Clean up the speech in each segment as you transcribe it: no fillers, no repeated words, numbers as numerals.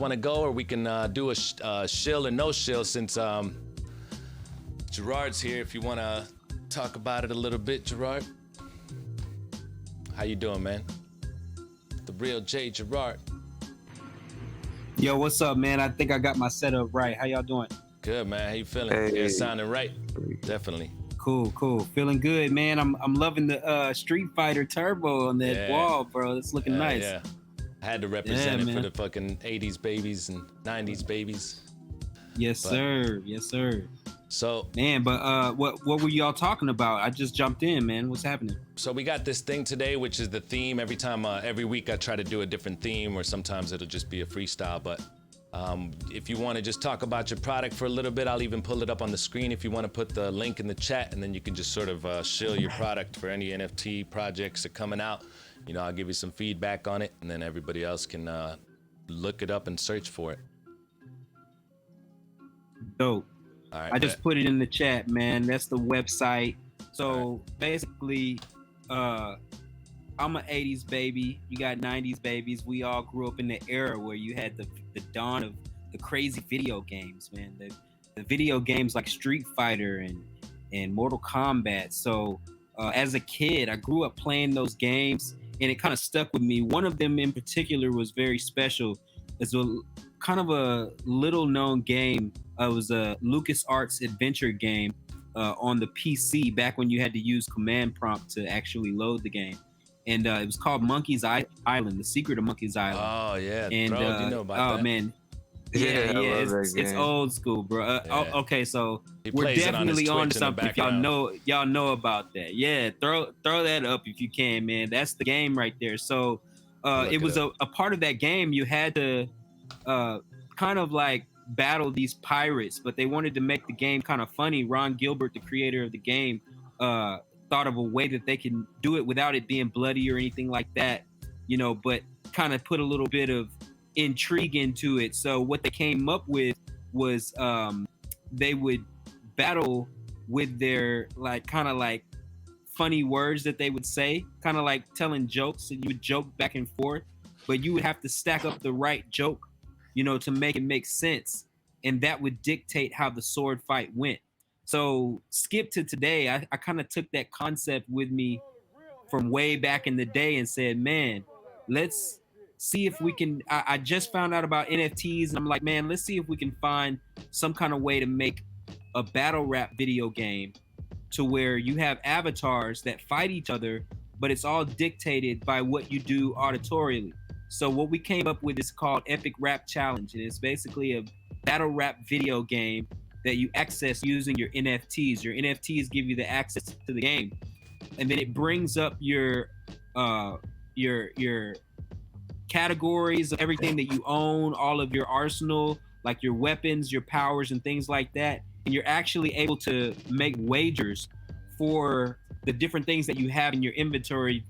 want to go, or we can do a shill or no shill since Gerard's here. If you want to talk about it a little bit, Gerard. How you doing, man? The RealJGerard. Yo, what's up, man? I think I got my setup right. How y'all doing? Good, man. How you feeling? Hey. Yeah, sounding right. Definitely. Cool. Feeling good, man. I'm loving the Street Fighter Turbo on that wall, bro. It's looking nice. Yeah. I had to represent it man. for the fucking 80s babies and 90s babies. Yes, sir. So, man, but what were y'all talking about? I just jumped in, man. What's happening? So we got this thing today, which is the theme. Every week I try to do a different theme, or sometimes it'll just be a freestyle. But if you want to just talk about your product for a little bit, I'll even pull it up on the screen if you want to put the link in the chat, and then you can just sort of shill your product for any NFT projects that are coming out. You know, I'll give you some feedback on it, and then everybody else can look it up and search for it. Dope. All right, I just put it in the chat, man. That's the website. So basically, I'm an 80s baby. You got 90s babies. We all grew up in the era where you had the dawn of the crazy video games, man. The video games like Street Fighter and Mortal Kombat. So as a kid, I grew up playing those games, and it kind of stuck with me. One of them in particular was very special. It's a kind of a little known game. It was a LucasArts adventure game on the PC back when you had to use command prompt to actually load the game. And it was called Monkey's Island, The Secret of Monkey's Island. Oh, yeah. And, bro, you know about that. Oh, man. Yeah, it's old school, bro. Okay, so we're definitely on something. If y'all know about that. Yeah, throw that up if you can, man. That's the game right there. So it was a part of that game. You had to kind of like battle these pirates, but they wanted to make the game kind of funny. Ron Gilbert, the creator of the game, thought of a way that they can do it without it being bloody or anything like that, you know, but kind of put a little bit of intrigue into it. So what they came up with was they would battle with their kind of funny words that they would say, kind of like telling jokes, and you would joke back and forth, but you would have to stack up the right joke, you know, to make it make sense. And that would dictate how the sword fight went. So skip to today, I kind of took that concept with me from way back in the day and said, man, let's see if we can, I just found out about NFTs, and I'm like, man, let's see if we can find some kind of way to make a battle rap video game to where you have avatars that fight each other, but it's all dictated by what you do auditorially. So what we came up with is called Epic Rap Challenge, and it's basically a battle rap video game that you access using your NFTs. Your NFTs give you the access to the game, and then it brings up your categories of everything that you own, all of your arsenal, like your weapons, your powers, and things like that. And you're actually able to make wagers for the different things that you have in your inventory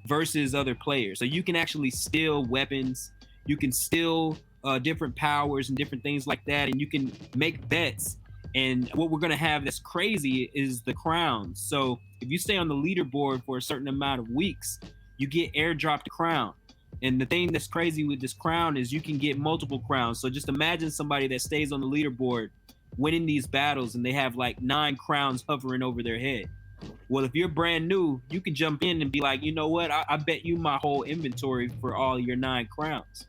versus other players. So you can actually steal weapons, you can steal different powers and different things like that, and you can make bets. And what we're gonna have that's crazy is the crowns. So if you stay on the leaderboard for a certain amount of weeks, you get airdropped a crown. And the thing that's crazy with this crown is you can get multiple crowns. So just imagine somebody that stays on the leaderboard winning these battles, and they have like 9 crowns hovering over their head. Well, if you're brand new, you can jump in and be like, you know what? I bet you my whole inventory for all your 9 crowns.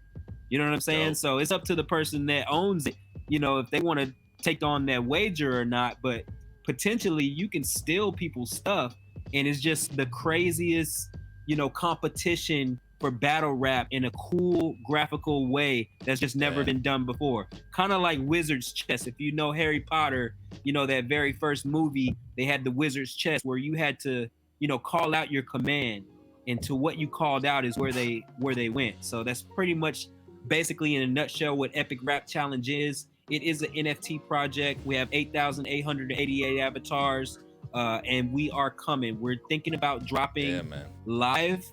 You know what I'm saying? Dope. So it's up to the person that owns it, you know, if they want to take on that wager or not. But potentially you can steal people's stuff, and it's just the craziest, you know, competition for battle rap in a cool graphical way that's just never been done before. Kind of like Wizard's Chess. If you know Harry Potter, you know that very first movie, they had the Wizard's Chess where you had to, you know, call out your command, and to what you called out is where they went. So that's pretty much basically in a nutshell what Epic Rap Challenge is. It is an NFT project. We have 8,888 avatars, and we are coming. We're thinking about dropping live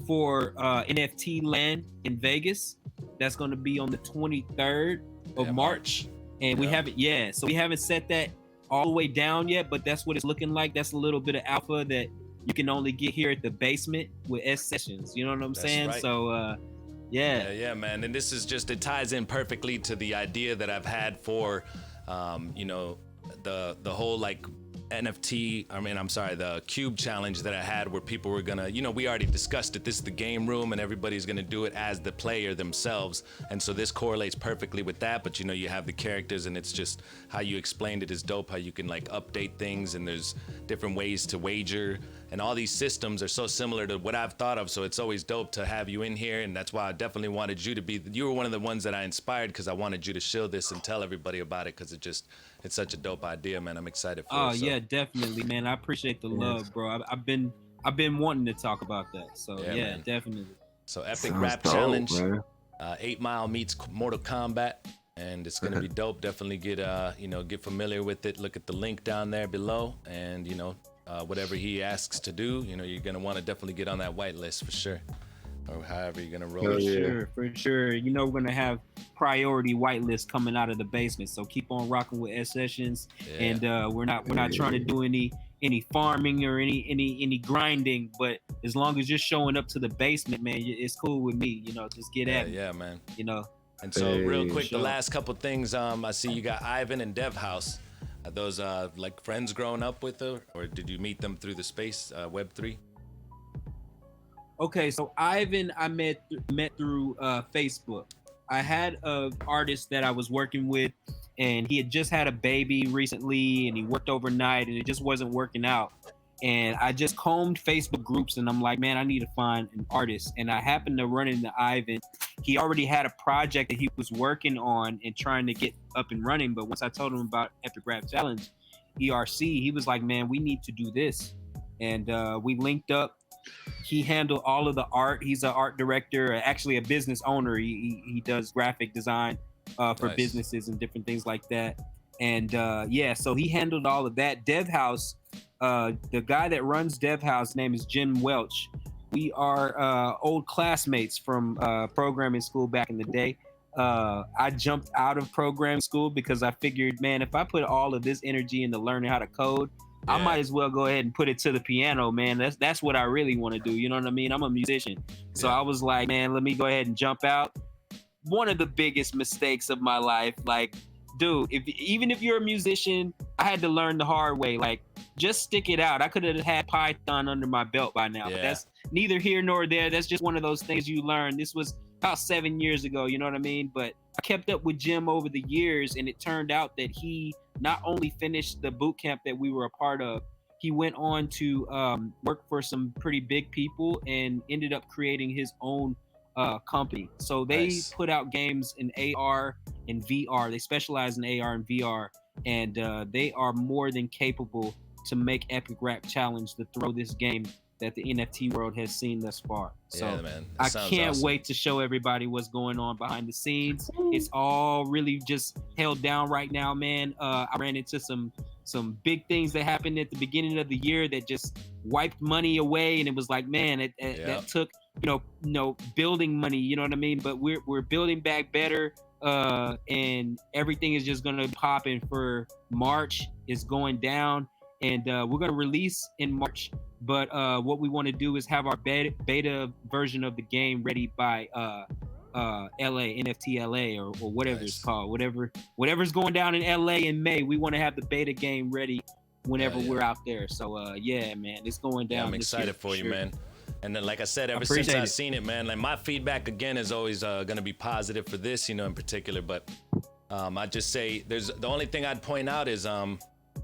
for NFT Land in Vegas. That's going to be on the 23rd of March. And we haven't, so we haven't set that all the way down yet, but that's what it's looking like. That's a little bit of alpha that you can only get here at the basement with S Sessions. You know what I'm saying? Right. So Yeah. Yeah, man. And this is just, it ties in perfectly to the idea that I've had for, you know, the whole like NFT, I'm sorry, the cube challenge that I had where people were gonna, you know, we already discussed it. This is the game room and everybody's gonna do it as the player themselves. And so this correlates perfectly with that. But you know, you have the characters and it's just how you explained it is dope, how you can like update things and there's different ways to wager. And all these systems are so similar to what I've thought of. So it's always dope to have you in here. And that's why I definitely wanted you to be, you were one of the ones that I inspired because I wanted you to show this and tell everybody about it because it's such a dope idea, man. I'm excited for it. Oh yeah, definitely, man. I appreciate the love, bro. I've been wanting to talk about that. So yeah, definitely. So Epic Rap Challenge, 8 Mile meets Mortal Kombat, and it's gonna be dope. Definitely get you know, get familiar with it. Look at the link down there below, and you know, whatever he asks to do, you know, you're gonna want to definitely get on that whitelist for sure, or however you're gonna roll. For sure. You know, we're gonna have priority whitelist coming out of the basement. So keep on rocking with S Sessions, and we're not trying to do any farming or any grinding, but as long as you're showing up to the basement, man, it's cool with me. You know, just get at me. Yeah, man. You know. And so real quick, the last couple things, I see you got Ivan and Dev House. Are those like friends growing up with her, or did you meet them through the space Web3? Okay, so Ivan, I met through Facebook. I had an artist that I was working with, and he had just had a baby recently, and he worked overnight, and it just wasn't working out. And I just combed Facebook groups, and I'm like, man, I need to find an artist. And I happened to run into Ivan. He already had a project that he was working on and trying to get up and running. But once I told him about Epic Rap Challenge, ERC, he was like, man, we need to do this. And we linked up. He handled all of the art. He's an art director, actually a business owner. He does graphic design for businesses and different things like that. And yeah, so he handled all of that. Dev House, the guy that runs Dev House, name is Jim Welch. We are old classmates from programming school back in the day. I jumped out of programming school because I figured, man, if I put all of this energy into learning how to code, I might as well go ahead and put it to the piano, man. That's what I really want to do. You know what I mean? I'm a musician. So I was like, man, let me go ahead and jump out. One of the biggest mistakes of my life, like, dude, even if you're a musician, I had to learn the hard way. Like, just stick it out. I could have had Python under my belt by now. But that's neither here nor there. That's just one of those things you learn. This was about 7 years ago, you know what I mean? But I kept up with Jim over the years, and it turned out that he not only finished the boot camp that we were a part of, he went on to work for some pretty big people and ended up creating his own company. So they put out games in AR and VR. They specialize in AR and VR, and they are more than capable to make Epic Rap Challenge to throw this game that the NFT world has seen thus far. So man, I can't wait to show everybody what's going on behind the scenes. It's all really just held down right now, man. I ran into some big things that happened at the beginning of the year that just wiped money away, and it was like, man, that took you know building money. You know what I mean? But we're building back better, and everything is just gonna pop in for March. It's going down, and we're gonna release in March. But what we want to do is have our beta version of the game ready by LA, NFT LA, or whatever it's called. Whatever's going down in LA in May, we want to have the beta game ready whenever we're out there. So yeah, man, it's going down. I'm excited for you, man. And then, like I said, ever since I've seen it, man, like my feedback again is always gonna be positive for this, you know, in particular. But I just say the only thing I'd point out is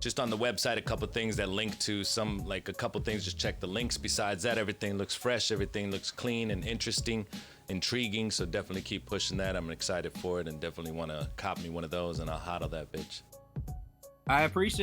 just on the website, a couple things that link to a couple things, just check the links. Besides that, everything looks fresh, everything looks clean and interesting, intriguing. So definitely keep pushing that. I'm excited for it and definitely want to cop me one of those and I'll hodl that bitch. I appreciate